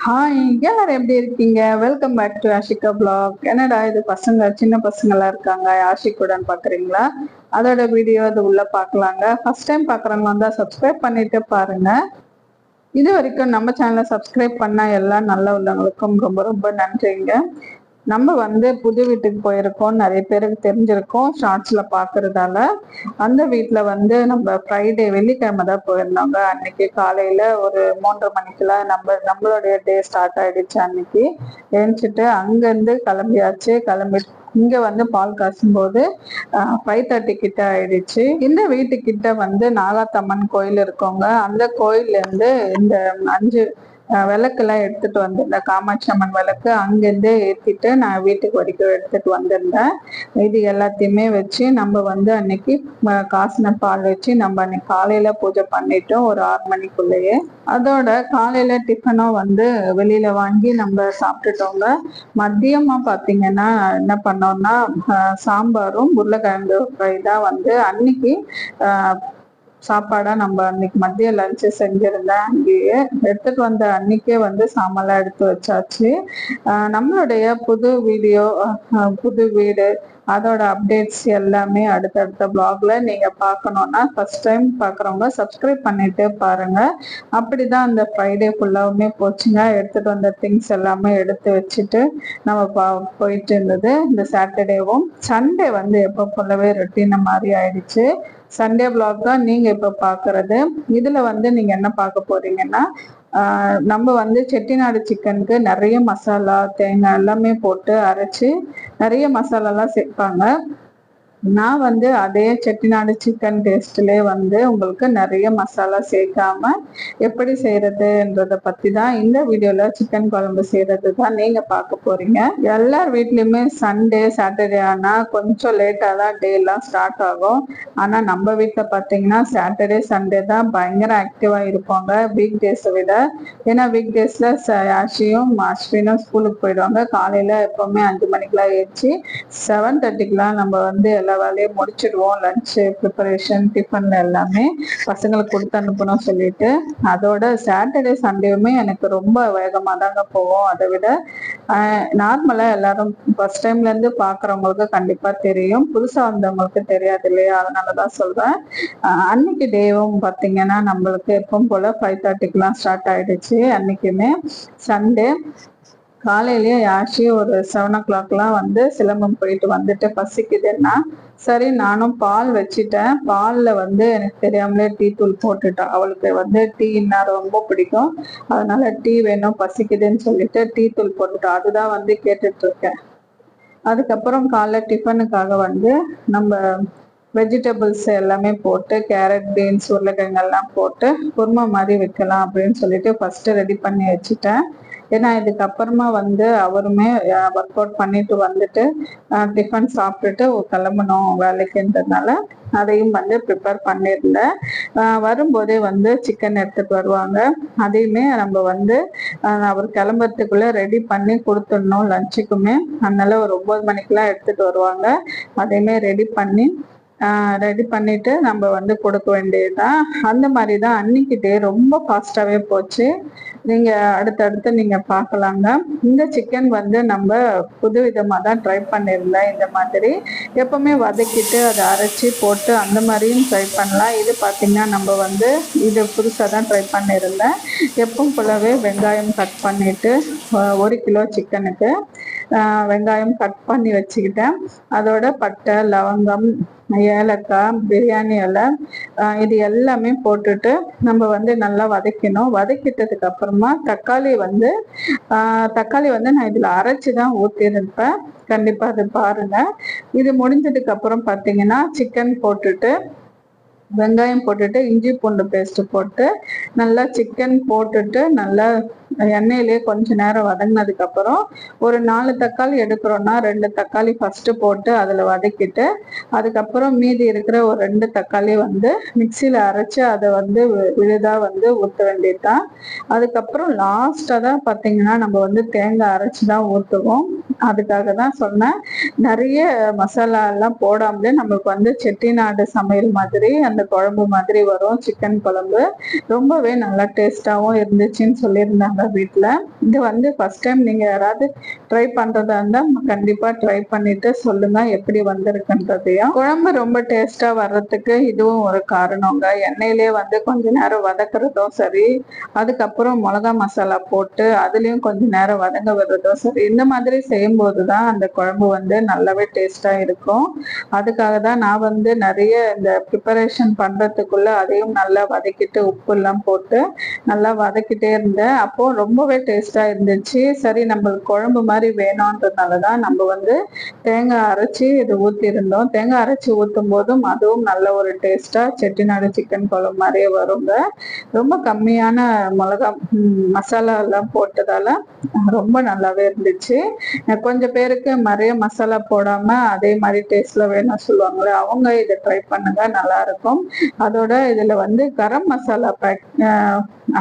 Hi, எல்லாரும் எப்படி இருக்கீங்க? Welcome back to Ashika blog. என்னடா இது, பசங்க சின்ன பசங்களா இருக்காங்க, ஆஷிக்குடன் பாக்குறீங்களா? அதோட வீடியோ அது உள்ள பாக்கலாங்க. ஃபர்ஸ்ட் டைம் பாக்குறவங்க வந்தா சப்ஸ்கிரைப் பண்ணிட்டு பாருங்க. இது வரைக்கும் நம்ம சேனலை சப்ஸ்கிரைப் பண்ண எல்லா நல்ல உள்ளவங்களுக்கும் ரொம்ப ரொம்ப நன்றிங்க. நம்ம புது வீட்டுக்கு போயிருக்கோம், நிறைய பேருக்கு தெரிஞ்சிருக்கோம் ஷார்ட்ஸ்ல பாக்குறதால. அந்த வீட்டுல நம்ம ஃப்ரைடே வெள்ளிக்கிழமை தான் போயிருந்தோங்க. அன்னைக்கு காலையில ஒரு 3:30 மணிக்கெல்லாம் நம்மளுடைய டே ஸ்டார்ட் ஆயிடுச்சு. அன்னைக்கு எழுந்துட்டு அங்க இருந்து கிளம்பியாச்சு. கிளம்பி இங்க பால் காசும் போது 5:30 கிட்ட ஆயிடுச்சு. இந்த வீட்டுக்கிட்ட நாகாத்தம்மன் கோயில் இருக்கோங்க. அந்த கோயில்ல இருந்து இந்த 5 விளக்கெல்லாம் எடுத்துட்டு வந்திருந்தேன். காமாட்சி அம்மன் விளக்கு அங்கிருந்தே ஏற்றிட்டு நான் வீட்டுக்கு வரைக்கும் எடுத்துட்டு வந்திருந்தேன். இது எல்லாத்தையுமே வச்சு நம்ம அன்னைக்கு காசின பால் வச்சு நம்ம அன்னைக்கு காலையில பூஜை பண்ணிட்டோம் ஒரு 6 மணிக்குள்ளேயே. அதோட காலையில டிஃபனும் வெளியில வாங்கி நம்ம சாப்பிட்டுட்டோங்க. மதியமா பாத்தீங்கன்னா என்ன பண்ணோம்னா சாம்பாரும் உருளைக்கிழங்கு ஃப்ரை தான் அன்னைக்கு சாப்பாடா நம்ம அன்னைக்கு மதிய லஞ்சு செஞ்சிருந்தேன். அங்கேயே எடுத்துட்டு வந்த அன்னைக்கே சாமான்லாம் எடுத்து வச்சாச்சு. நம்மளுடைய புது வீடியோ, புது வீடு, அதோட அப்டேட்ஸ் எல்லாமே அடுத்தடுத்த பிளாக்ல நீங்க பார்க்கணும்னா ஃபர்ஸ்ட் டைம் பார்க்குறவங்க சப்ஸ்கிரைப் பண்ணிட்டு பாருங்க. அப்படிதான் அந்த ஃப்ரைடே ஃபுல்லாவுமே போச்சுங்க. எடுத்துட்டு வந்த திங்ஸ் எல்லாமே எடுத்து வச்சுட்டு நம்ம போயிட்டு இருந்தது. இந்த சாட்டர்டேவும் சண்டே எப்போ போலவே ரொட்டீன் மாதிரி ஆயிடுச்சு. சண்டே பிளாக் தான் நீங்க இப்ப பாக்குறது. இதுல நீங்க என்ன பார்க்க போறீங்கன்னா நம்ம செட்டிநாடு சிக்கனுக்கு நிறைய மசாலா, தேங்காய் எல்லாமே போட்டு அரைச்சு நிறைய மசாலா எல்லாம் சேர்ப்பாங்க. நான் அதே செட்டிநாடு சிக்கன் டேஸ்ட்லயே உங்களுக்கு நிறைய மசாலா சேர்க்காம எப்படி செய்யறதுன்றத பத்தி தான் இந்த வீடியோல சிக்கன் குழம்பு செய்யறது தான் நீங்க பார்க்க போறீங்க. எல்லார் வீட்லயுமே சண்டே சாட்டர்டே ஆனா கொஞ்சம் லேட்டா தான் டே எல்லாம் ஸ்டார்ட் ஆகும். ஆனா நம்ம வீட்டுல பாத்தீங்கன்னா சாட்டர்டே சண்டே தான் பயங்கர ஆக்டிவா இருப்பாங்க வீக் டேஸை விட. ஏன்னா வீக் டேஸ்ல ஆஷியும் அஸ்வினும் ஸ்கூலுக்கு போயிடுவாங்க. காலையில எப்பவுமே 5 மணிக்கெல்லாம் ஏற்றி 7:30க்கெல்லாம் நம்ம எல்லா வேலையும் முடிச்சிடுவோம். லஞ்சு ப்ரிப்பரேஷன், டிஃபன்ல எல்லாமே பசங்களுக்கு கொடுத்து அனுப்பணும் சொல்லிட்டு. அதோட சாட்டர்டே சண்டேவுமே எனக்கு ரொம்ப வேகமா தாங்க போவோம். அதை விட நார்மலா எல்லாரும் ஃபர்ஸ்ட் டைம்ல இருந்து பாக்குறவங்களுக்கு கண்டிப்பா தெரியும், புதுசா வந்தவங்களுக்கு தெரியாது இல்லையா? அதனாலதான் சொல்றேன். அன்னைக்கு டேவும் பாத்தீங்கன்னா நம்மளுக்கு எப்பவும் போல 5:30க்கெல்லாம் ஸ்டார்ட் ஆயிடுச்சு. அன்னைக்குமே சண்டே காலையிலேயே ஆஷி ஒரு 7 o'clockலாம் சிலம்பம் போயிட்டு வந்துட்டு பசிக்குதுன்னா சரி நானும் பால் வச்சுட்டேன். பால்ல எனக்கு தெரியாமலே டீ தூள் போட்டுட்டேன். அவளுக்கு டீன்னா ரொம்ப பிடிக்கும். அதனால டீ வேணும் பசிக்குதுன்னு சொல்லிட்டு டீ தூள் போட்டுட்டோம். அதுதான் கேட்டுட்டு இருக்கேன். அதுக்கப்புறம் காலைல டிஃபனுக்காக நம்ம வெஜிடபிள்ஸ் எல்லாமே போட்டு கேரட், பீன்ஸ், உருளைக்கிழங்கு எல்லாம் போட்டு குருமா மாதிரி வைக்கலாம் அப்படின்னு சொல்லிட்டு ஃபர்ஸ்ட் ரெடி பண்ணி வச்சுட்டேன். ஏன்னா இதுக்கப்புறமா அவருமே ஒர்க் அவுட் பண்ணிட்டு வந்துட்டு டிஃபன் சாப்பிட்டுட்டு கிளம்பணும் வேலைக்குன்றதுனால அதையும் ப்ரிப்பேர் பண்ணியிருந்தேன். வரும்போதே சிக்கன் எடுத்துட்டு வருவாங்க. அதையுமே நம்ம அவர் கிளம்புறதுக்குள்ள ரெடி பண்ணி கொடுத்துடணும் லஞ்சுக்குமே. அதனால ஒரு 9 மணிக்கெல்லாம் எடுத்துட்டு வருவாங்க. அதையுமே ரெடி பண்ணிட்டு நம்ம கொடுக்க வேண்டியதுதான். அந்த மாதிரிதான் அன்னைக்கு டே ரொம்ப ஃபாஸ்டாவே போச்சு. நீங்க அடுத்தடுத்து நீங்க பார்க்கலாங்க. இந்த சிக்கன் நம்ம புது விதமா தான் ட்ரை பண்ணியிருந்தேன். இந்த மாதிரி எப்பவுமே வதக்கிட்டு அதை அரைச்சி போட்டு அந்த மாதிரியும் ட்ரை பண்ணலாம். இது பார்த்தீங்கன்னா நம்ம இது புதுசாக தான் ட்ரை பண்ணியிருந்தேன். எப்பவும் போலவே வெங்காயம் கட் பண்ணிட்டு 1 கிலோ சிக்கனுக்கு வெங்காயம் கட் பண்ணி வச்சுக்கிட்டேன். அதோட பட்டை, லவங்கம், ஏலக்காய், பிரியாணி இலை, இது எல்லாமே போட்டுட்டு நம்ம நல்லா வதக்கணும். வதக்கிட்டதுக்கு அப்புறமா தக்காளி நான் இதுல அரைச்சுதான் ஊத்திருப்பேன். கண்டிப்பா அது பாருங்க. இது முடிஞ்சதுக்கு அப்புறம் பாத்தீங்கன்னா சிக்கன் போட்டுட்டு வெங்காயம் போட்டுட்டு இஞ்சி பூண்டு பேஸ்ட் போட்டு நல்லா சிக்கன் போட்டுட்டு நல்லா எண்ணெயிலேயே கொஞ்ச நேரம் வதங்கினதுக்கு அப்புறம் ஒரு 4 தக்காளி எடுக்கிறோம்னா 2 தக்காளி ஃபர்ஸ்ட் போட்டு அதுல வதக்கிட்டு அதுக்கப்புறம் மீதி இருக்கிற ஒரு 2 தக்காளி மிக்சியில அரைச்சு அதை விழுதா ஊற்ற வேண்டியதுதான். அதுக்கப்புறம் லாஸ்டா தான் பாத்தீங்கன்னா நம்ம தேங்காய் அரைச்சுதான் ஊற்றுவோம். அதுக்காக தான் சொன்னேன். நிறைய மசாலா எல்லாம் போடாமலே நம்மளுக்கு வந்து செட்டிநாடு சமையல் மாதிரி அந்த குழம்பு மாதிரி வரும். சிக்கன் குழம்பு ரொம்பவே நல்லா டேஸ்டாவும் இருந்துச்சுன்னு சொல்லியிருந்தாங்க வீட்டுல. இது வந்து ஃபர்ஸ்ட் டைம் நீங்க யாராவது ட்ரை பண்றதா இருந்தா கண்டிப்பா ட்ரை பண்ணிட்டு சொல்லுங்க எப்படி வந்திருக்குன்றதையும். குழம்பு ரொம்ப டேஸ்டா வர்றதுக்கு இதுவும் ஒரு காரணங்க. எண்ணெயிலே வந்து கொஞ்ச நேரம் வதக்குறதும் சரி, அதுக்கப்புறம் மிளகா மசாலா போட்டு அதுலயும் கொஞ்ச நேரம் வதங்க விடுறதும் சரி, இந்த மாதிரி செய்யும் போதுதான் அந்த குழம்பு வந்து நல்லாவே டேஸ்டா இருக்கும். அதுக்காக தான் நான் வந்து நிறைய இந்த ப்ரிப்பரேஷன் பண்றதுக்குள்ள அதையும் நல்லா வதக்கிட்டு உப்பு எல்லாம் போட்டு நல்லா வதக்கிட்டே இருந்தேன். அப்போ ரொம்பவே டேஸ்டா இருந்துச்சு. சரி நம்மளுக்கு குழம்பு மாதிரி வேணும்ன்றதுனாலதான் நம்ம வந்து தேங்காய் அரைச்சி இது ஊத்தி இருந்தோம். தேங்காய் அரைச்சி ஊத்தும் போதும் அதுவும் நல்ல ஒரு டேஸ்டா செட்டிநாடு சிக்கன் குழம்பு மாதிரியே வருங்க. ரொம்ப கம்மியான மிளகா மசாலா எல்லாம் போட்டதால ரொம்ப நல்லாவே இருந்துச்சு. கொஞ்சம் பேருக்கு நிறைய மசாலா போடாம அதே மாதிரி டேஸ்ட்ல வேணும் சொல்லுவாங்களே, அவங்க இதை ட்ரை பண்ணுங்க, நல்லா இருக்கும். அதோட இதுல வந்து கரம் மசாலா பேக்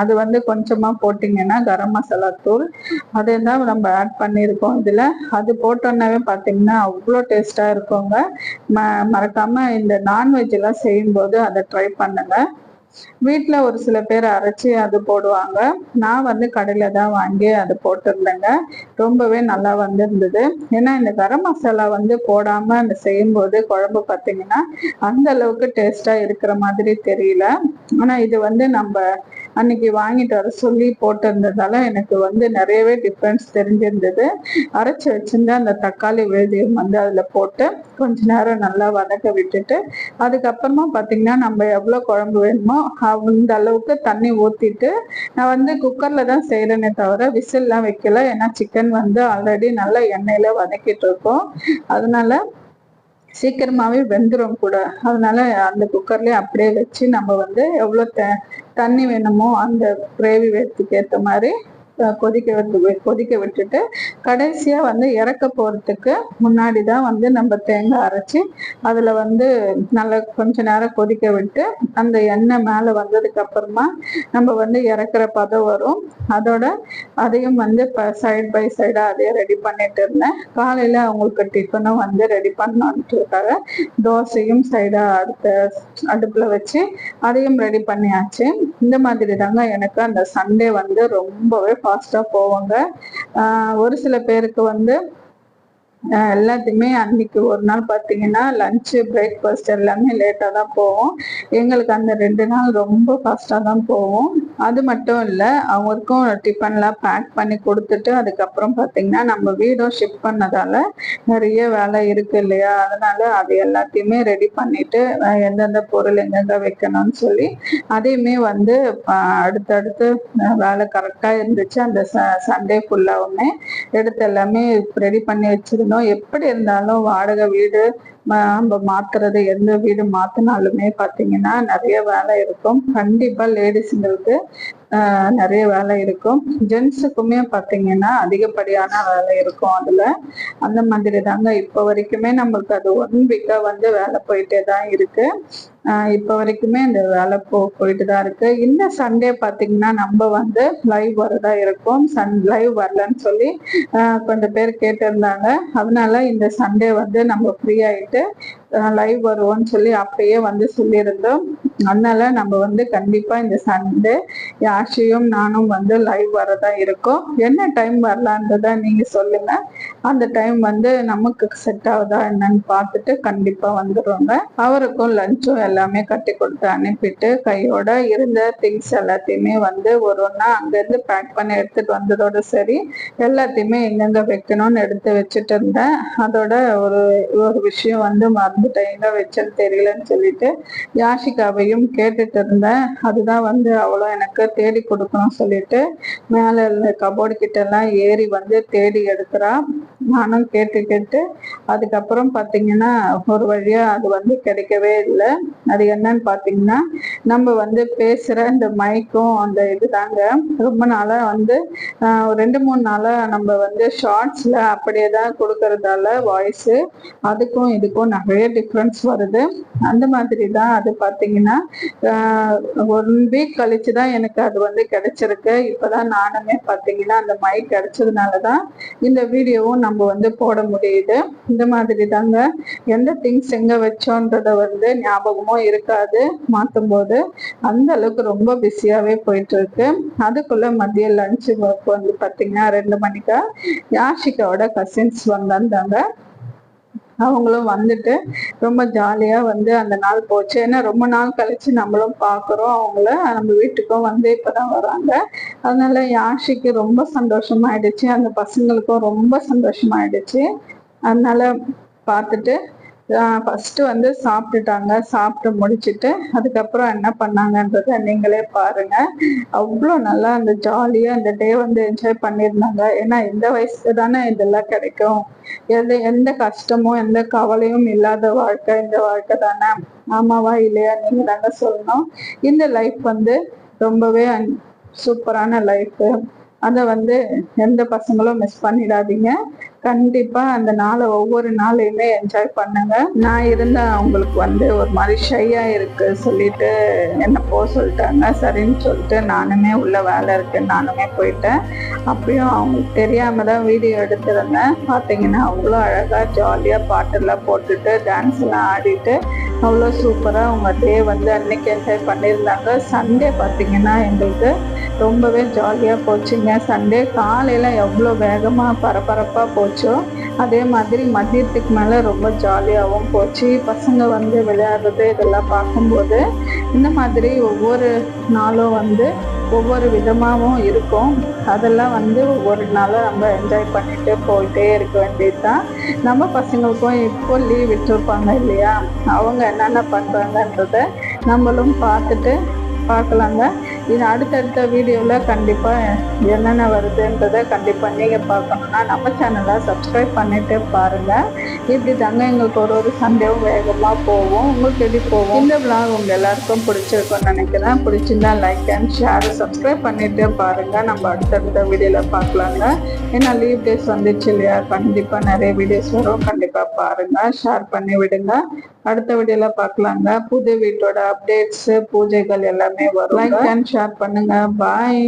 அது வந்து கொஞ்சமா போட்டீங்கன்னா கரம் மசாலா தூள் அதைதான் நம்ம ஆட் பண்ணியிருக்கோம் இதுல. அது போட்டோன்னாவே பாத்தீங்கன்னா அவ்வளோ டேஸ்டா இருக்குங்க. மறக்காம இந்த நான்வெஜ் எல்லாம் செய்யும் போது அதை ட்ரை பண்ணுங்க. வீட்டுல ஒரு சில பேர் அரைச்சி அது போடுவாங்க. நான் வந்து கடையில தான் வாங்கி அது போட்டிருந்தேங்க. ரொம்பவே நல்லா வந்திருந்தது. ஏன்னா இந்த கரம் மசாலா வந்து போடாம அந்த செய்யும் போது குழம்பு பார்த்தீங்கன்னா அந்த அளவுக்கு டேஸ்டா இருக்கிற மாதிரி தெரியல. ஆனா இது வந்து நம்ம அன்னைக்கு வாங்கிட்டு வர சொல்லி போட்டிருந்ததால எனக்கு வந்து நிறையவே டிஃப்ரென்ஸ் தெரிஞ்சிருந்தது. அரைச்சி வச்சிருந்த அந்த தக்காளி விழுதியும் வந்து அதுல போட்டு கொஞ்ச நேரம் நல்லா வதக்க விட்டுட்டு அதுக்கப்புறமா பாத்தீங்கன்னா நம்ம எவ்வளவு குழம்பு வேணுமோ அந்த அளவுக்கு தண்ணி ஊத்திட்டு நான் வந்து குக்கர்ல தான் செய்யறேனே தவிர விசில்லாம் வைக்கல. ஏன்னா சிக்கன் வந்து ஆல்ரெடி நல்லா எண்ணெயில வதக்கிட்டு இருக்கோம். அதனால சீக்கிரமாவே வெந்துடும் கூட. அதனால அந்த குக்கர்லயே அப்படியே வச்சு நம்ம வந்து எவ்வளவு தண்ணி வேணுமோ அந்த கிரேவி வேறதுக்கு ஏற்ற மாதிரி கொதிக்க விட்டுட்டு கடைசியா வந்து இறக்க போறதுக்கு முன்னாடிதான் வந்து நம்ம தேங்காய் அரைச்சி அதுல வந்து நல்லா கொஞ்ச நேரம் கொதிக்க விட்டு அந்த எண்ணெய் மேல வந்ததுக்கு அப்புறமா நம்ம வந்து இறக்குற பதம் வரும். அதோட அதையும் வந்து சைட் பை சைடா அதையே ரெடி பண்ணிட்டு இருந்தேன். காலையில அவங்களுக்கு டிஃபனும் வந்து ரெடி பண்ணணுன்றதுக்காக தோசையும் சைடா அடுப்புல வச்சு அதையும் ரெடி பண்ணியாச்சு. இந்த மாதிரி தாங்க எனக்கு அந்த சண்டே வந்து ரொம்பவே ஃபாஸ்டா போவாங்க. ஒரு சில பேருக்கு வந்து எல்லாத்தையுமே அன்னைக்கு ஒரு நாள் பார்த்தீங்கன்னா லஞ்சு பிரேக்ஃபாஸ்ட் எல்லாமே லேட்டாக தான் போவோம். எங்களுக்கு அந்த 2 நாள் ரொம்ப ஃபாஸ்ட்டாக தான் போவோம். அது மட்டும் இல்லை, அவங்களுக்கும் டிஃபன்லாம் பேக் பண்ணி கொடுத்துட்டு அதுக்கப்புறம் பார்த்தீங்கன்னா நம்ம வீடும் ஷிஃப்ட் பண்ணதால நிறைய வேலை இருக்கு இல்லையா, அதனால அது எல்லாத்தையுமே ரெடி பண்ணிட்டு எந்தெந்த பொருள் எங்கெங்க வைக்கணும்னு சொல்லி அதையுமே வந்து அடுத்தடுத்து வேலை கரெக்டாக இருந்துச்சு. அந்த சண்டே ஃபுல்லாவுமே எடுத்து எல்லாமே ரெடி பண்ணி வச்சிருந்தோம். எப்படி இருந்தாலும் வாடகை வீடு நம்ம மாத்துறது, எந்த வீடு மாத்தினாலுமே பாத்தீங்கன்னா நிறைய வேலை இருக்கும். கண்டிப்பா லேடிஸுங்களுக்கு நிறைய வேலை இருக்கும். ஜென்ஸுக்குமே பாத்தீங்கன்னா அதிகப்படியான வேலை இருக்கும் அதுல. அந்த மாதிரி தாங்க இப்ப வரைக்குமே நம்மளுக்கு அது 1 வீக்கா வந்து வேலை போயிட்டே தான் இருக்கு. இப்ப வரைக்குமே இந்த வேலை போயிட்டு தான் இருக்கு. இந்த சண்டே பாத்தீங்கன்னா நம்ம வந்து லைவ் வரதா இருக்கும். லைவ் வரலன்னு சொல்லி கொஞ்சம் பேர் கேட்டிருந்தாங்க. அதனால இந்த சண்டே வந்து நம்ம ஃப்ரீ ஆயிட்டு லைவ் வருவோம்னு சொல்லி அப்பயே வந்து சொல்லியிருந்தோம். அதனால நம்ம வந்து கண்டிப்பா இந்த சண்டே யாஷியும் நானும் வந்து லைவ் வரதா இருக்கோம். என்ன டைம் வரலான்றத நீங்க சொல்லுங்க. அந்த டைம் வந்து நமக்கு செட் ஆகுதா என்னன்னு பார்த்துட்டு கண்டிப்பா வந்துடுவாங்க. அவருக்கும் லஞ்சும் எல்லாமே கட்டி கொடுத்து அனுப்பிட்டு கையோட இருந்த திங்ஸ் எல்லாத்தையுமே வந்து ஒன்னா அங்கிருந்து பேக் பண்ணி எடுத்துட்டு வந்ததோட சரி, எல்லாத்தையுமே எங்கெங்க வைக்கணும்னு எடுத்து வச்சுட்டு இருந்தேன். அதோட ஒரு விஷயம் வந்து மறந்துட்டேன், எங்க வச்சேன்னு தெரியலன்னு சொல்லிட்டு யாஷிகாவையும் கேட்டுட்டு இருந்தேன். அதுதான் வந்து அவளும் எனக்கு தேடி கொடுக்கணும் சொல்லிட்டு மேல கபோர்டு கிட்ட எல்லாம் ஏறி வந்து தேடி எடுக்கிறா. நானும் கேட்டு அதுக்கப்புறம் பாத்தீங்கன்னா ஒரு வழியா அது வந்து கிடைக்கவே இல்லை. அது என்னன்னு பாத்தீங்கன்னா நம்ம வந்து பேசுற இந்த மைக்கும் அந்த இதுதாங்க. ரொம்ப நாளா வந்து 2-3 நாளா நம்ம வந்து ஷார்ட்ஸ்ல அப்படியே தான் கொடுக்கறதால வாய்ஸ் அதுக்கும் இதுக்கும் நிறைய டிஃப்ரென்ஸ் வருது. அந்த மாதிரி தான் அது பார்த்தீங்கன்னா 1 வீக் கழிச்சு தான் எனக்கு அது வந்து கிடைச்சிருக்கு. இப்பதான் நானுமே பார்த்தீங்கன்னா அந்த மைக் கிடைச்சதுனால தான் இந்த வீடியோவும் நம்ம வந்து போட முடியுது. இந்த மாதிரி தாங்க எந்த திங்ஸ் எங்க வச்சோன்றத வந்து ஞாபகமும் இருக்காது. மாற்றும் போது அந்த அளவுக்கு ரொம்ப பிஸியாவே போயிட்டு இருக்கு. அதுக்குள்ள மதிய லஞ்ச் ஒர்க் வந்து பார்த்தீங்கன்னா 2 மணிக்கா யாஷிகாவோட கசின்ஸ் வந்திருந்தாங்க. அவங்களும் வந்துட்டு ரொம்ப ஜாலியா வந்து அந்த நாள் போச்சு. ஏன்னா ரொம்ப நாள் கழிச்சு நம்மளும் பாக்குறோம் அவங்கள. நம்ம வீட்டுக்கும் வந்து இப்பதான் வராங்க. அதனால யாஷிக்கு ரொம்ப சந்தோஷமாயிடுச்சு, அந்த பசங்களுக்கும் ரொம்ப சந்தோஷமாயிடுச்சு. அதனால பார்த்துட்டு ஃபர்ஸ்ட் வந்து சாப்பிட்டுட்டாங்க. சாப்பிட்டு முடிச்சுட்டு அதுக்கப்புறம் என்ன பண்ணாங்கன்றத நீங்களே பாருங்க. அவ்வளோ நல்லா அந்த ஜாலியா அந்த டே வந்து என்ஜாய் பண்ணியிருந்தாங்க. ஏன்னா இந்த வயசுல தானே இதெல்லாம் கிடைக்கும். எந்த கஷ்டமும் எந்த கவலையும் இல்லாத வாழ்க்கை இந்த வாழ்க்கை தானே. ஆமாவா இல்லையா நீங்க தாங்க சொல்லணும். இந்த லைஃப் வந்து ரொம்பவே சூப்பரான லைஃப். அதை வந்து எந்த பசங்களும் மிஸ் பண்ணிடாதீங்க. கண்டிப்பா அந்த நாளை ஒவ்வொரு நாளையுமே என்ஜாய் பண்ணுங்க. நான் இருந்தா அவங்களுக்கு வந்து ஒரு மாதிரி ஷையா இருக்கு சொல்லிட்டு என்ன போக சொல்லிட்டாங்க. சரின்னு சொல்லிட்டு நானுமே உள்ள வேலை இருக்குன்னு நானுமே போயிட்டேன். அப்பயும் அவங்களுக்கு தெரியாம தான் வீடியோ எடுத்திருந்தேன். பார்த்தீங்கன்னா அவ்வளோ அழகா ஜாலியா பாட்டெல்லாம் போட்டுட்டு டான்ஸ் எல்லாம் ஆடிட்டு அவ்வளோ சூப்பராக அவங்க டே வந்து அன்னைக்கு என்ஜாய் பண்ணியிருந்தாங்க. சண்டே பார்த்தீங்கன்னா எங்களுக்கு ரொம்பவே ஜாலியாக போச்சுங்க. சண்டே காலையில் எவ்வளோ வேகமாக பரபரப்பாக போச்சோ அதே மாதிரி மதியத்துக்கு மேலே ரொம்ப ஜாலியாகவும் போச்சு. பசங்க வந்து விளையாடுறது இதெல்லாம் பார்க்கும்போது இந்த மாதிரி ஒவ்வொரு நாளும் வந்து ஒவ்வொரு விதமாகவும் இருக்கும். அதெல்லாம் வந்து ஒவ்வொரு நாளும் நம்ம என்ஜாய் பண்ணிட்டு போயிட்டே இருக்க வேண்டியது தான். நம்ம பசங்களுக்கும் இப்போ லீவ் விட்டுருப்பாங்க இல்லையா, அவங்க என்னென்ன பண்ணுறாங்கன்றத நம்மளும் பார்க்கலாங்க. இது அடுத்தடுத்த வீடியோவில் கண்டிப்பாக என்னென்ன வருதுன்றதை கண்டிப்பாக நீங்கள் பார்க்கணுன்னா நம்ம சேனலை சப்ஸ்கிரைப் பண்ணிட்டு பாருங்கள். இப்படி தாங்க எங்களுக்கு ஒரு சண்டேவும் வேகமாக போகும். உங்களுக்கு எப்படி போகும்? இந்த விளாக் உங்கள் எல்லாருக்கும் பிடிச்சிருக்கும்னு நினைக்கிறேன். பிடிச்சிருந்தா லைக் அண்ட் ஷேர் சப்ஸ்கிரைப் பண்ணிட்டு பாருங்கள். நம்ம அடுத்தடுத்த வீடியோவில் பார்க்கலாங்க. ஏன்னா லீவ் டேஸ் வந்துச்சு இல்லையா, கண்டிப்பாக நிறைய வீடியோஸ் வரும். கண்டிப்பாக பாருங்கள், ஷேர் பண்ணி விடுங்க. அடுத்த வீடியோல பார்க்கலாங்க. புது வீட்டோட அப்டேட்ஸ் பூஜைகள் எல்லாமே வரும். லைக் அண்ட் ஷேர் பண்ணுங்க. பாய்.